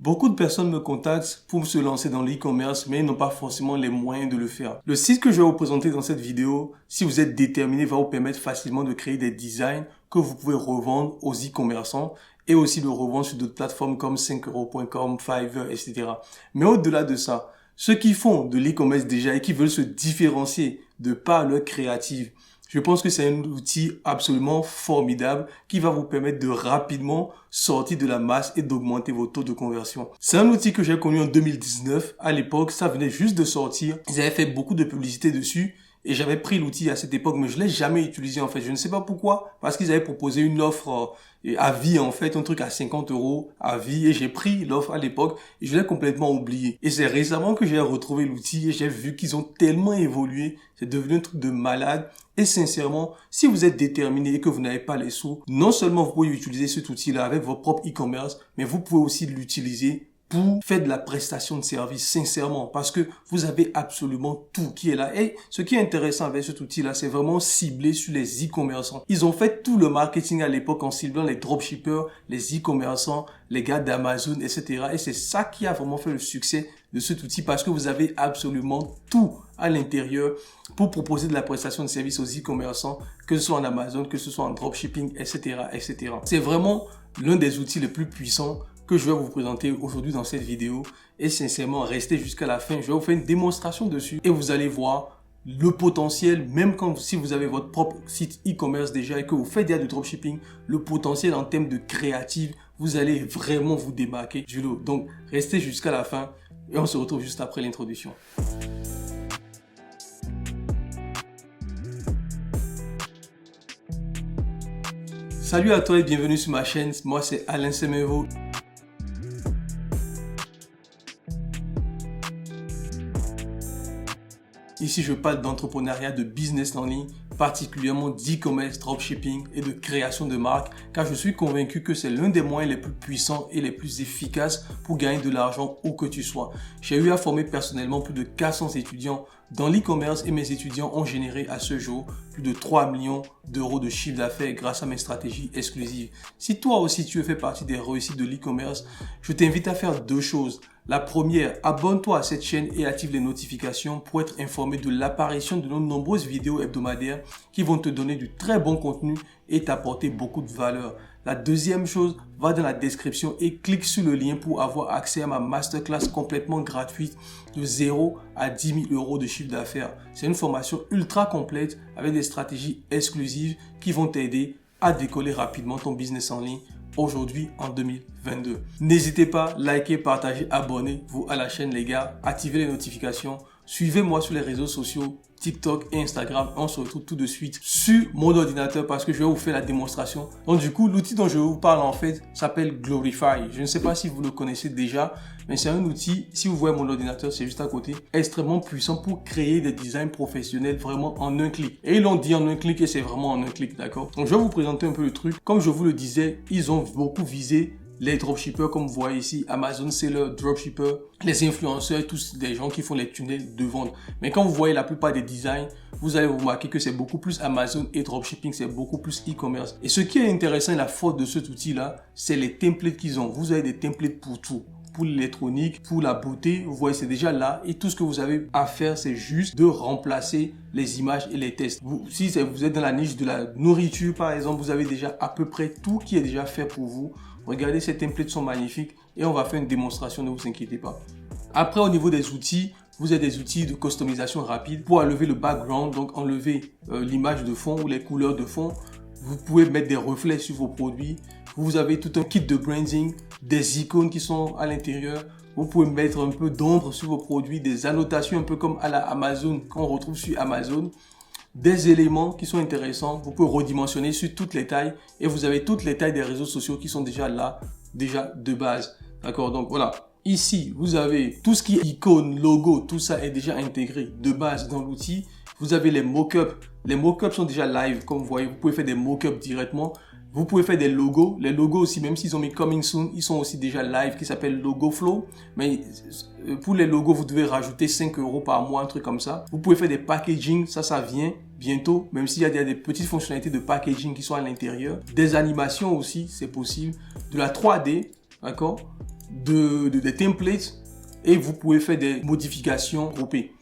Beaucoup de personnes me contactent pour se lancer dans l'e-commerce, mais ils n'ont pas forcément les moyens de le faire. Le site que je vais vous présenter dans cette vidéo, si vous êtes déterminé, va vous permettre facilement de créer des designs que vous pouvez revendre aux e-commerçants et aussi de revendre sur d'autres plateformes comme 5euros.com, Fiverr, etc. Mais au-delà de ça, ceux qui font de l'e-commerce déjà et qui veulent se différencier de par leur créative, je pense que c'est un outil absolument formidable qui va vous permettre de rapidement sortir de la masse et d'augmenter vos taux de conversion. C'est un outil que j'ai connu en 2019. À l'époque, ça venait juste de sortir. Ils avaient fait beaucoup de publicité dessus et j'avais pris l'outil à cette époque, mais je l'ai jamais utilisé en fait. Je ne sais pas pourquoi, parce qu'ils avaient proposé une offre à vie en fait, un truc à 50 € à vie, et j'ai pris l'offre à l'époque et je l'ai complètement oublié. Et c'est récemment que j'ai retrouvé l'outil et j'ai vu qu'ils ont tellement évolué, c'est devenu un truc de malade. Et sincèrement, si vous êtes déterminé et que vous n'avez pas les sous, non seulement vous pouvez utiliser cet outil-là avec votre propre e-commerce, mais vous pouvez aussi l'utiliser pour faire de la prestation de service, sincèrement, parce que vous avez absolument tout qui est là. Et ce qui est intéressant avec cet outil-là, c'est vraiment ciblé sur les e-commerçants. Ils ont fait tout le marketing à l'époque en ciblant les dropshippers, les e-commerçants, les gars d'Amazon, etc. Et c'est ça qui a vraiment fait le succès de cet outil, parce que vous avez absolument tout à l'intérieur pour proposer de la prestation de service aux e-commerçants, que ce soit en Amazon, que ce soit en dropshipping, etc., etc. C'est vraiment l'un des outils les plus puissants que je vais vous présenter aujourd'hui dans cette vidéo. Et sincèrement, restez jusqu'à la fin. Je vais vous faire une démonstration dessus et vous allez voir le potentiel, même si vous avez votre propre site e-commerce déjà et que vous faites déjà du dropshipping, le potentiel en termes de créative, vous allez vraiment vous démarquer du lot. Donc, restez jusqu'à la fin et on se retrouve juste après l'introduction. Salut à toi et bienvenue sur ma chaîne. Moi, c'est Alain Semevo. Ici, je parle d'entrepreneuriat, de business en ligne, particulièrement d'e-commerce, dropshipping et de création de marque, car je suis convaincu que c'est l'un des moyens les plus puissants et les plus efficaces pour gagner de l'argent où que tu sois. J'ai eu à former personnellement plus de 400 étudiants dans l'e-commerce et mes étudiants ont généré à ce jour plus de 3 millions d'euros de chiffre d'affaires grâce à mes stratégies exclusives. Si toi aussi tu fais partie des réussites de l'e-commerce, je t'invite à faire deux choses. La première, abonne-toi à cette chaîne et active les notifications pour être informé de l'apparition de nos nombreuses vidéos hebdomadaires qui vont te donner du très bon contenu et t'apporter beaucoup de valeur. La deuxième chose, va dans la description et clique sur le lien pour avoir accès à ma masterclass complètement gratuite de 0 à 10 000 € de chiffre d'affaires. C'est une formation ultra complète avec des stratégies exclusives qui vont t'aider à décoller rapidement ton business en ligne aujourd'hui en 2022. N'hésitez pas, likez, partagez, abonnez-vous à la chaîne les gars, activez les notifications, suivez-moi sur les réseaux sociaux, TikTok et Instagram. On se retrouve tout de suite sur mon ordinateur parce que je vais vous faire la démonstration. Donc du coup, l'outil dont je vous parle en fait s'appelle Glorify. Je ne sais pas si vous le connaissez déjà, mais c'est un outil, si vous voyez mon ordinateur, c'est juste à côté, extrêmement puissant pour créer des designs professionnels vraiment en un clic. Et ils l'ont dit en un clic et c'est vraiment en un clic, d'accord? Donc je vais vous présenter un peu le truc. Comme je vous le disais, ils ont beaucoup visé les dropshippers, comme vous voyez ici, Amazon Seller, dropshipper, les influenceurs et tous des gens qui font les tunnels de vente. Mais quand vous voyez la plupart des designs, vous allez vous remarquer que c'est beaucoup plus Amazon et dropshipping, c'est beaucoup plus e-commerce. Et ce qui est intéressant et la force de cet outil-là, c'est les templates qu'ils ont. Vous avez des templates pour tout. Pour l'électronique, pour la beauté, vous voyez, c'est déjà là. Et tout ce que vous avez à faire, c'est juste de remplacer les images et les tests. Si vous êtes dans la niche de la nourriture, par exemple, vous avez déjà à peu près tout qui est déjà fait pour vous. Regardez, ces templates sont magnifiques et on va faire une démonstration, ne vous inquiétez pas. Après, au niveau des outils, vous avez des outils de customisation rapide pour enlever le background, donc enlever l'image de fond ou les couleurs de fond. Vous pouvez mettre des reflets sur vos produits. Vous avez tout un kit de branding, des icônes qui sont à l'intérieur. Vous pouvez mettre un peu d'ombre sur vos produits, des annotations un peu comme à la Amazon qu'on retrouve sur Amazon. Des éléments qui sont intéressants, vous pouvez redimensionner sur toutes les tailles et vous avez toutes les tailles des réseaux sociaux qui sont déjà là, déjà de base. D'accord? Donc voilà. Ici, vous avez tout ce qui est icône, logo, tout ça est déjà intégré de base dans l'outil. Vous avez les mock-ups. Les mock-ups sont déjà live, comme vous voyez. Vous pouvez faire des mock-ups directement. Vous pouvez faire des logos. Les logos aussi, même s'ils ont mis Coming Soon, ils sont aussi déjà live, qui s'appelle Logo Flow. Mais pour les logos, vous devez rajouter 5 € par mois, un truc comme ça. Vous pouvez faire des packaging, ça vient bientôt, même s'il y a des petites fonctionnalités de packaging qui sont à l'intérieur. Des animations aussi, c'est possible. De la 3D, d'accord? des templates et vous pouvez faire des modifications groupées.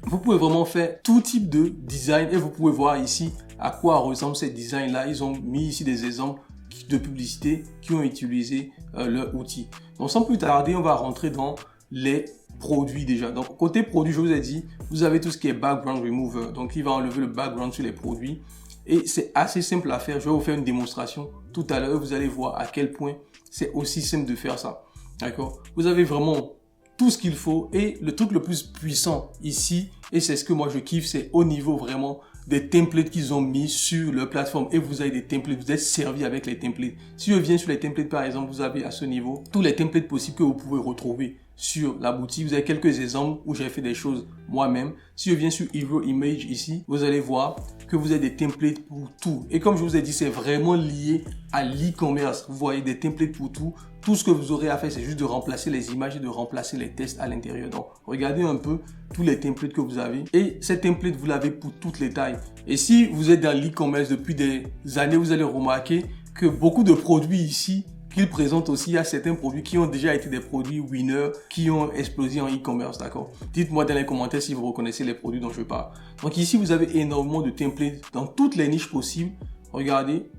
Vous pouvez vraiment faire tout type de design et vous pouvez voir ici à quoi ressemble ces designs là. Ils ont mis ici des exemples de publicité qui ont utilisé leur outil. Donc sans plus tarder, on va rentrer dans les produits déjà. Donc côté produit, je vous ai dit, vous avez tout ce qui est background remover. Donc il va enlever le background sur les produits et c'est assez simple à faire. Je vais vous faire une démonstration tout à l'heure. Vous allez voir à quel point c'est aussi simple de faire ça. D'accord? Vous avez vraiment tout ce qu'il faut et le truc le plus puissant ici, et c'est ce que moi je kiffe, c'est au niveau vraiment des templates qu'ils ont mis sur leur plateforme. Et vous avez des templates, vous êtes servi avec les templates. Si je viens sur les templates par exemple, vous avez à ce niveau tous les templates possibles que vous pouvez retrouver sur la boutique. Vous avez quelques exemples où j'ai fait des choses moi-même. Si je viens sur Hero Image ici, vous allez voir que vous avez des templates pour tout. Et comme je vous ai dit, c'est vraiment lié à l'e-commerce. Vous voyez des templates pour tout. Tout ce que vous aurez à faire, c'est juste de remplacer les images et de remplacer les tests à l'intérieur. Donc, regardez un peu tous les templates que vous avez. Et ces templates, vous l'avez pour toutes les tailles. Et si vous êtes dans l'e-commerce depuis des années, vous allez remarquer que beaucoup de produits ici qu'ils présentent aussi à certains produits qui ont déjà été des produits winners, qui ont explosé en e-commerce, d'accord? Dites-moi dans les commentaires si vous reconnaissez les produits dont je parle. Donc ici, vous avez énormément de templates dans toutes les niches possibles. Regardez,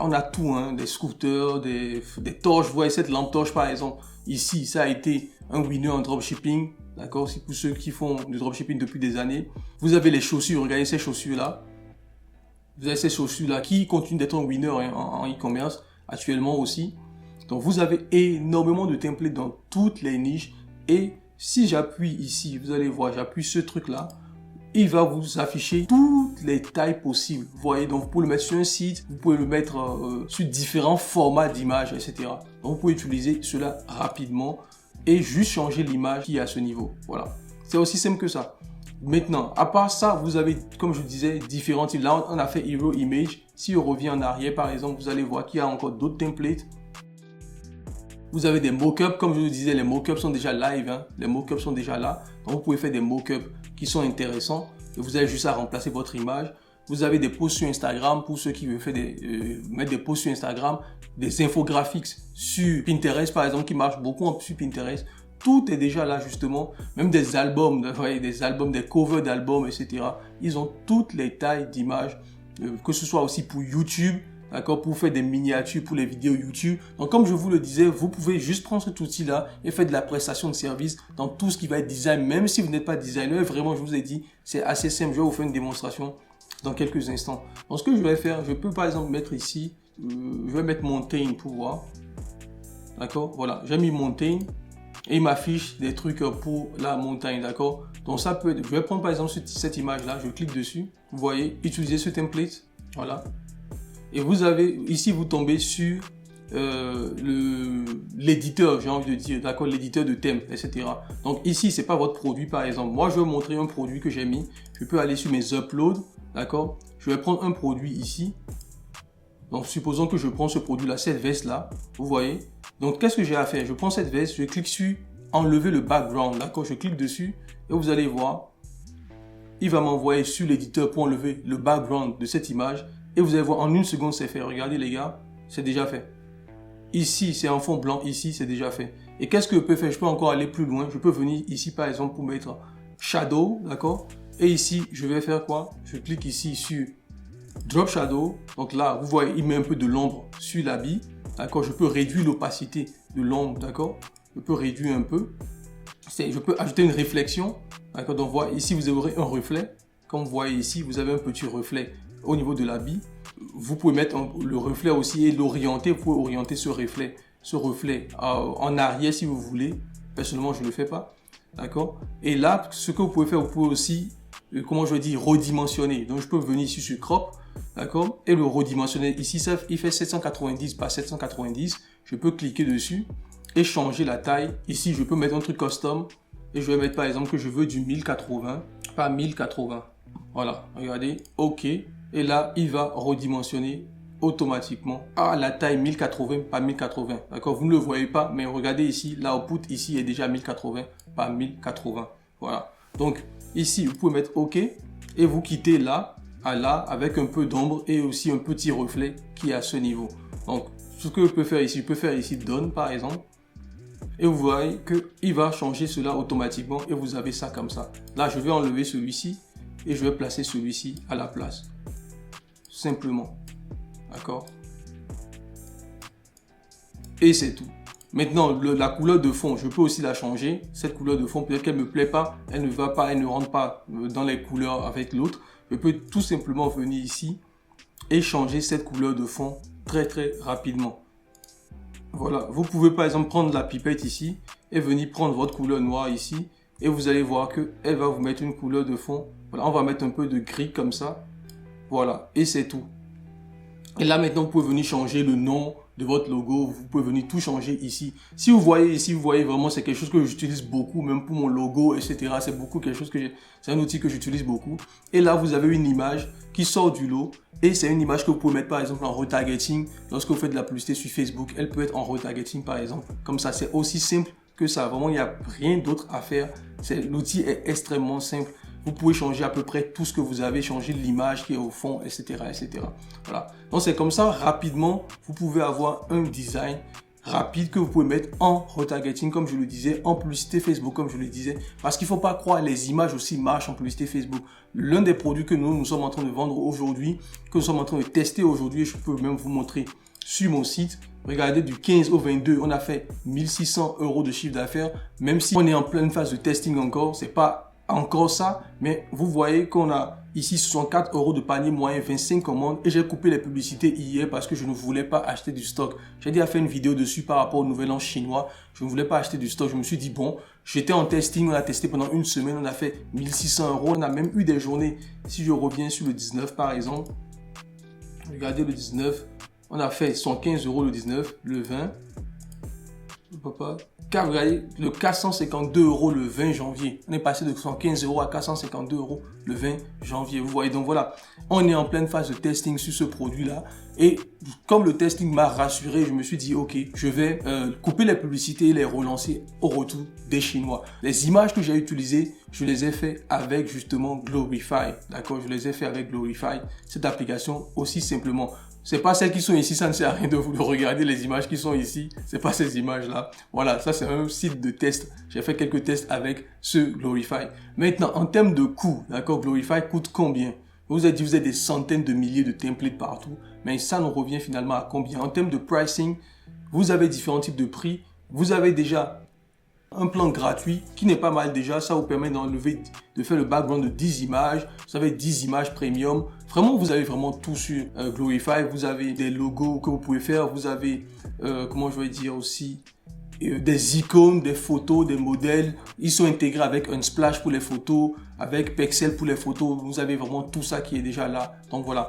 on a tout, hein, des scooters, des torches. Vous voyez cette lampe torche par exemple. Ici, ça a été un winner en dropshipping, d'accord? C'est pour ceux qui font du dropshipping depuis des années. Vous avez les chaussures, regardez ces chaussures-là. Vous avez ces chaussures-là qui continuent d'être un winner en e-commerce actuellement aussi. Donc, vous avez énormément de templates dans toutes les niches. Et si j'appuie ici, vous allez voir, j'appuie ce truc-là, il va vous afficher toutes les tailles possibles. Vous voyez, donc vous pouvez le mettre sur un site, vous pouvez le mettre sur différents formats d'images, etc. Donc, vous pouvez utiliser cela rapidement et juste changer l'image qui est à ce niveau. Voilà, c'est aussi simple que ça. Maintenant, à part ça, vous avez, comme je disais, différents types. Là, on a fait Hero Image. Si on revient en arrière, par exemple, vous allez voir qu'il y a encore d'autres templates. Vous avez des mock-ups, comme je vous disais, les mock-ups sont déjà live, hein. Les mock-ups sont déjà là. Donc, vous pouvez faire des mock-ups qui sont intéressants. Et vous avez juste à remplacer votre image. Vous avez des posts sur Instagram pour ceux qui veulent faire mettre des posts sur Instagram, des infographiques sur Pinterest, par exemple, qui marchent beaucoup sur Pinterest. Tout est déjà là, justement. Même des albums, vous voyez, des albums, des covers d'albums, etc. Ils ont toutes les tailles d'images, que ce soit aussi pour YouTube. D'accord, pour faire des miniatures pour les vidéos YouTube. Donc, comme je vous le disais, vous pouvez juste prendre cet outil-là et faire de la prestation de service dans tout ce qui va être design. Même si vous n'êtes pas designer, vraiment, je vous ai dit, c'est assez simple. Je vais vous faire une démonstration dans quelques instants. Donc, ce que je vais faire, je peux par exemple mettre ici, je vais mettre Mountain pour voir. D'accord, voilà, j'ai mis Mountain et il m'affiche des trucs pour la montagne. D'accord, donc ça peut être, je vais prendre par exemple cette image-là, je clique dessus. Vous voyez, utiliser ce template. Voilà. Et vous avez, ici, vous tombez sur l'éditeur, j'ai envie de dire, d'accord, l'éditeur de thème, etc. Donc ici, c'est pas votre produit, par exemple. Moi, je vais vous montrer un produit que j'ai mis. Je peux aller sur mes uploads, d'accord. Je vais prendre un produit ici. Donc, supposons que je prends ce produit-là, cette veste-là, vous voyez. Donc, qu'est-ce que j'ai à faire? Je prends cette veste, je clique sur enlever le background, d'accord. Je clique dessus et vous allez voir, il va m'envoyer sur l'éditeur pour enlever le background de cette image. Et vous allez voir, en une seconde, c'est fait. Regardez les gars, c'est déjà fait. Ici, c'est en fond blanc. Ici, c'est déjà fait. Et qu'est-ce que je peux faire? Je peux encore aller plus loin. Je peux venir ici, par exemple, pour mettre Shadow, d'accord? Et ici, je vais faire quoi? Je clique ici sur Drop Shadow. Donc là, vous voyez, il met un peu de l'ombre sur l'habit. D'accord? Je peux réduire l'opacité de l'ombre, d'accord? Je peux réduire un peu. Je peux ajouter une réflexion. D'accord? Donc, voilà, ici, vous aurez un reflet. Comme vous voyez ici, vous avez un petit reflet au niveau de l'habit. Vous pouvez mettre le reflet aussi et l'orienter. Vous pouvez orienter ce reflet en arrière si vous voulez. Personnellement, je ne le fais pas. D'accord? Et là, ce que vous pouvez faire, vous pouvez aussi, comment je dis, redimensionner. Donc, je peux venir ici sur Crop. D'accord? Et le redimensionner. Ici, ça, il fait 790 par 790. Je peux cliquer dessus et changer la taille. Ici, je peux mettre un truc custom. Et je vais mettre par exemple que je veux du 1080 par 1080. Voilà, regardez, OK. Et là, il va redimensionner automatiquement à la taille 1080 par 1080. D'accord, vous ne le voyez pas, mais regardez ici, l'output ici est déjà 1080 par 1080. Voilà. Donc, ici, vous pouvez mettre OK et vous quittez là à là avec un peu d'ombre et aussi un petit reflet qui est à ce niveau. Donc, ce que je peux faire ici, je peux faire ici Done par exemple. Et vous voyez qu'il va changer cela automatiquement et vous avez ça comme ça. Là, je vais enlever celui-ci et je vais placer celui-ci à la place. Simplement. D'accord? Et c'est tout. Maintenant, la couleur de fond, je peux aussi la changer. Cette couleur de fond, peut-être qu'elle ne me plaît pas, elle ne va pas, elle ne rentre pas dans les couleurs avec l'autre. Je peux tout simplement venir ici et changer cette couleur de fond très rapidement. Voilà, vous pouvez par exemple prendre la pipette ici et venir prendre votre couleur noire ici et vous allez voir qu'elle va vous mettre une couleur de fond. Voilà, on va mettre un peu de gris comme ça. Voilà, et c'est tout. Et là maintenant, vous pouvez venir changer le nom de votre logo, vous pouvez venir tout changer ici. Si vous voyez ici, vous voyez vraiment, c'est quelque chose que j'utilise beaucoup, même pour mon logo, etc. C'est beaucoup quelque chose c'est un outil que j'utilise beaucoup. Et là, vous avez une image qui sort du lot et c'est une image que vous pouvez mettre par exemple en retargeting. Lorsque vous faites de la publicité sur Facebook, elle peut être en retargeting par exemple. Comme ça, c'est aussi simple que ça. Vraiment, il n'y a rien d'autre à faire. L'outil est extrêmement simple. Vous pouvez changer à peu près tout ce que vous avez, changer l'image qui est au fond, etc. etc. Voilà. Donc c'est comme ça, rapidement, vous pouvez avoir un design rapide que vous pouvez mettre en retargeting, comme je le disais, en publicité Facebook, comme je le disais. Parce qu'il ne faut pas croire, les images aussi marchent en publicité Facebook. L'un des produits que nous sommes en train de vendre aujourd'hui, que nous sommes en train de tester aujourd'hui, je peux même vous montrer sur mon site. Regardez, du 15 au 22, on a fait 1600 € de chiffre d'affaires. Même si on est en pleine phase de testing encore, c'est pas encore ça, mais vous voyez qu'on a ici 64 € de panier moyen, 25 commandes et j'ai coupé les publicités hier parce que je ne voulais pas acheter du stock. J'ai déjà fait une vidéo dessus par rapport au nouvel an chinois. Je ne voulais pas acheter du stock. Je me suis dit bon, j'étais en testing, on a testé pendant une semaine, on a fait 1600 €. On a même eu des journées, si je reviens sur le 19 par exemple, regardez le 19, on a fait 115 € le 19, le 20, regardez, le 452 € le 20 janvier. On est passé de 115 € à 452 € le 20 janvier. Vous voyez, donc voilà, on est en pleine phase de testing sur ce produit-là. Et comme le testing m'a rassuré, je me suis dit, ok, je vais couper les publicités et les relancer au retour des Chinois. Les images que j'ai utilisées, je les ai fait avec justement Glorify. D'accord, je les ai fait avec Glorify. Cette application aussi simplement. C'est pas celles qui sont ici, ça ne sert à rien de vous regarder les images qui sont ici. C'est pas ces images-là. Voilà, ça c'est un site de test. J'ai fait quelques tests avec ce Glorify. Maintenant, en termes de coût, d'accord, Glorify coûte combien? Vous avez dit, vous avez des centaines de milliers de templates partout, mais ça nous revient finalement à combien? En termes de pricing, vous avez différents types de prix. Vous avez déjà un plan gratuit qui n'est pas mal déjà. Ça vous permet de faire le background de 10 images. Vous avez 10 images premium. Vraiment, vous avez vraiment tout sur Glorify. Vous avez des logos que vous pouvez faire. Vous avez, comment je vais dire aussi, des icônes, des photos, des modèles. Ils sont intégrés avec Unsplash pour les photos, avec Pexel pour les photos. Vous avez vraiment tout ça qui est déjà là. Donc voilà.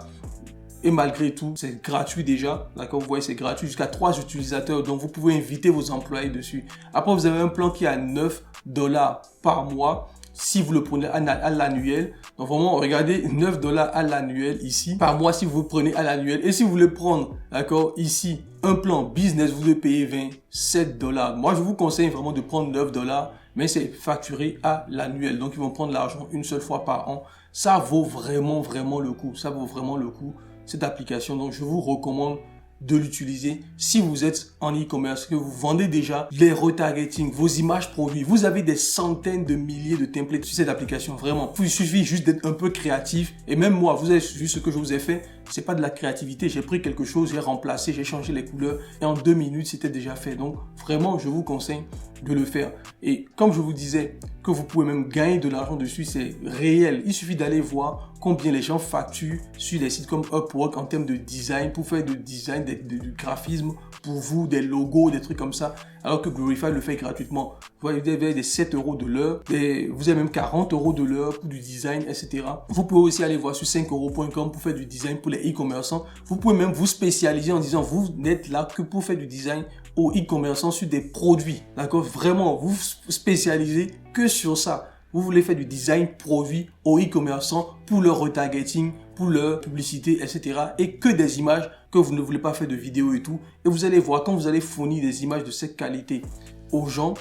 Et malgré tout, c'est gratuit déjà. D'accord, vous voyez, c'est gratuit jusqu'à 3 utilisateurs. Donc, vous pouvez inviter vos employés dessus. Après, vous avez un plan qui est à 9 $ par mois si vous le prenez à l'annuel. Donc, vraiment, regardez, 9 $ à l'annuel ici. Par mois, si vous le prenez à l'annuel. Et si vous voulez prendre, d'accord, ici, un plan business, vous devez payer 27 $. Moi, je vous conseille vraiment de prendre 9 $, mais c'est facturé à l'annuel. Donc, ils vont prendre l'argent une seule fois par an. Ça vaut vraiment le coup. Ça vaut vraiment le coup. Cette application, donc je vous recommande de l'utiliser si vous êtes en e-commerce, que vous vendez déjà les retargeting, vos images produits. Vous avez des centaines de milliers de templates sur cette application, vraiment. Il suffit juste d'être un peu créatif. Et même moi, vous avez vu ce que je vous ai fait. C'est pas de la créativité. J'ai pris quelque chose, j'ai remplacé, j'ai changé les couleurs et en 2 minutes, c'était déjà fait. Donc vraiment, je vous conseille de le faire. Et comme je vous disais que vous pouvez même gagner de l'argent dessus, c'est réel. Il suffit d'aller voir combien les gens facturent sur des sites comme Upwork en termes de design, pour faire du design, du graphisme pour vous, des logos, des trucs comme ça, alors que Glorify le fait gratuitement. Vous avez des 7 € de l'heure, vous avez même 40 € de l'heure pour du design, etc. Vous pouvez aussi aller voir sur 5euros.com pour faire du design pour les e-commerçants. Vous pouvez même vous spécialiser en disant, vous n'êtes là que pour faire du design aux e-commerçants sur des produits. D'accord? Vraiment, vous spécialisez que sur ça. Vous voulez faire du design produit aux e-commerçants pour leur retargeting, pour leur publicité, etc. Et que des images, que vous ne voulez pas faire de vidéos et tout. Et vous allez voir, quand vous allez fournir des images de cette qualité aux gens,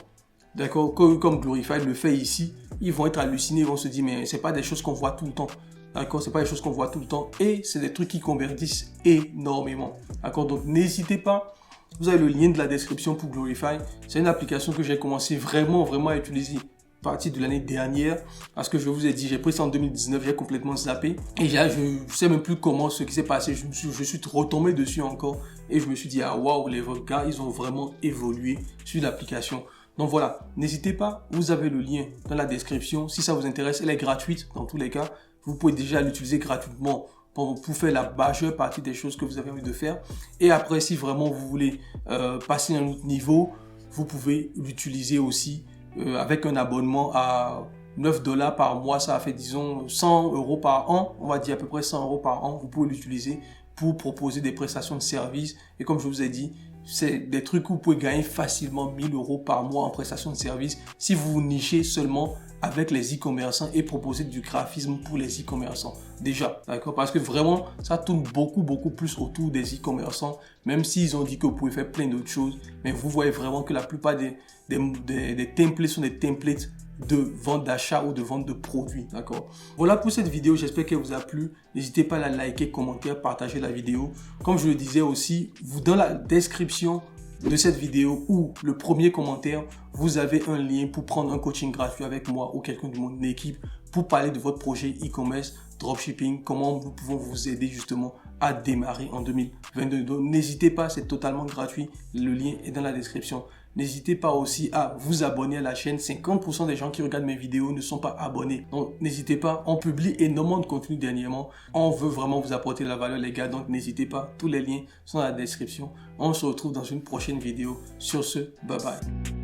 d'accord, comme Glorify le fait ici, ils vont être hallucinés, ils vont se dire, mais c'est pas des choses qu'on voit tout le temps. D'accord, c'est pas des choses qu'on voit tout le temps. Et c'est des trucs qui convertissent énormément. D'accord, donc n'hésitez pas Vous avez le lien de la description pour Glorify. C'est une application que j'ai commencé vraiment à utiliser à partir de l'année dernière, parce que je vous ai dit, j'ai pris ça en 2019, j'ai complètement zappé et je ne sais même plus comment ce qui s'est passé. Je suis retombé dessus encore et je me suis dit, ah waouh, les gars, ils ont vraiment évolué sur l'application. Donc voilà, n'hésitez pas, vous avez le lien dans la description. Si ça vous intéresse, elle est gratuite dans tous les cas. Vous pouvez déjà l'utiliser gratuitement pour faire la majeure partie des choses que vous avez envie de faire. Et après, si vraiment vous voulez passer à un autre niveau, vous pouvez l'utiliser aussi avec un abonnement à $9 par mois. Ça fait, disons, 100 € par an. On va dire à peu près 100 € par an. Vous pouvez l'utiliser pour proposer des prestations de services. Et comme je vous ai dit, c'est des trucs où vous pouvez gagner facilement 1000 € par mois en prestations de services si vous vous nichez seulement avec les e-commerçants et proposer du graphisme pour les e-commerçants. Déjà, d'accord? Parce que vraiment, ça tourne beaucoup plus autour des e-commerçants, même s'ils ont dit que vous pouvez faire plein d'autres choses. Mais vous voyez vraiment que la plupart des templates sont des templates de vente d'achat ou de vente de produits, d'accord? Voilà pour cette vidéo, j'espère qu'elle vous a plu. N'hésitez pas à la liker, commenter, partager la vidéo. Comme je le disais aussi, dans la description de cette vidéo ou le premier commentaire, vous avez un lien pour prendre un coaching gratuit avec moi ou quelqu'un de mon équipe pour parler de votre projet e-commerce, dropshipping, comment nous pouvons vous aider justement à démarrer en 2022. Donc n'hésitez pas, c'est totalement gratuit. Le lien est dans la description. N'hésitez pas aussi à vous abonner à la chaîne. 50% des gens qui regardent mes vidéos ne sont pas abonnés. Donc n'hésitez pas, on publie énormément de contenu dernièrement. On veut vraiment vous apporter de la valeur les gars. Donc n'hésitez pas, tous les liens sont dans la description. On se retrouve dans une prochaine vidéo. Sur ce, bye bye.